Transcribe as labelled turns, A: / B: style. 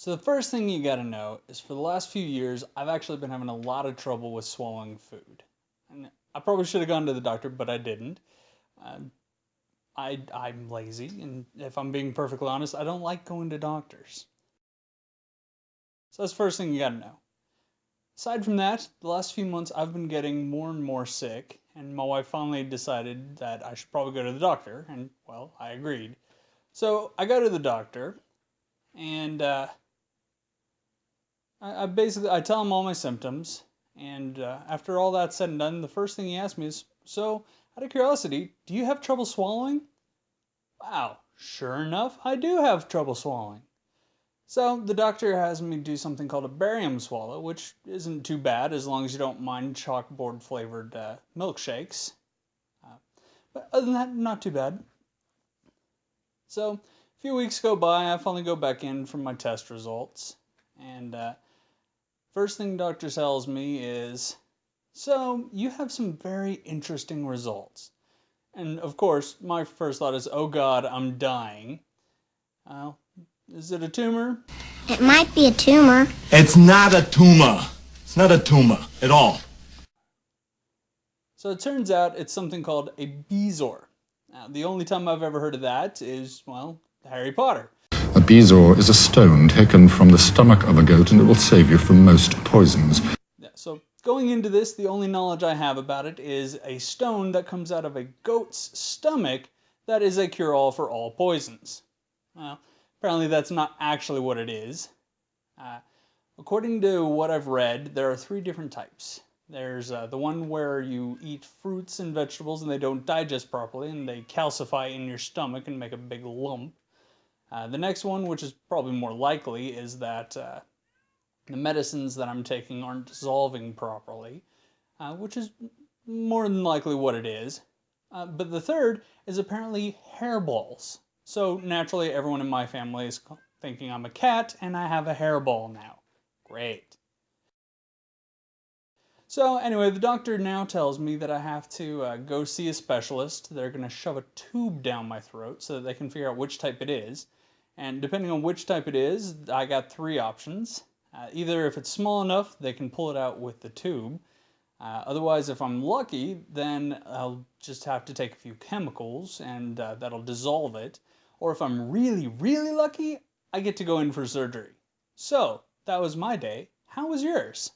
A: So the first thing you gotta know is for the last few years, I've actually been having a lot of trouble with swallowing food. And I probably should have gone to the doctor, but I didn't. Uh, I'm lazy, and if I'm being perfectly honest, I don't like going to doctors. So that's the first thing you gotta know. Aside from that, the last few months I've been getting more and more sick, and my wife finally decided that I should probably go to the doctor, and well, I agreed. So I go to the doctor, and I tell him all my symptoms, and after all that's said and done, the first thing he asks me is, "So, out of curiosity, do you have trouble swallowing?" Wow, sure enough, I do have trouble swallowing. So the doctor has me do something called a barium swallow, which isn't too bad as long as you don't mind chalkboard flavored milkshakes. Uh, but other than that, not too bad. So a few weeks go by, I finally go back in for my test results, and first thing doctor tells me is, "So you have some very interesting results." And of course, my first thought is, "Oh God, I'm dying." Uh, is it a tumor?
B: It might be a tumor.
C: It's not a tumor. It's not a tumor at all.
A: So it turns out it's something called a Bezoar. Now, the only time I've ever heard of that is, well, Harry Potter.
D: A bezoar is a stone taken from the stomach of a goat, and it will save you from most poisons.
A: Yeah, so going into this, the only knowledge I have about it is a stone that comes out of a goat's stomach that is a cure-all for all poisons. Well, apparently that's not actually what it is. According to what I've read, there are three different types. There's the one where you eat fruits and vegetables and they don't digest properly and they calcify in your stomach and make a big lump. The next one, which is probably more likely, is that the medicines that I'm taking aren't dissolving properly, which is more than likely what it is. But the third is apparently hairballs. So naturally, everyone in my family is thinking I'm a cat and I have a hairball now. Great. So anyway, the doctor now tells me that I have to go see a specialist. They're going to shove a tube down my throat so that they can figure out which type it is. And depending on which type it is, I got three options. Either if it's small enough, they can pull it out with the tube. Otherwise, if I'm lucky, then I'll just have to take a few chemicals and that'll dissolve it. Or if I'm really, really lucky, I get to go in for surgery. So, that was my day. How was yours?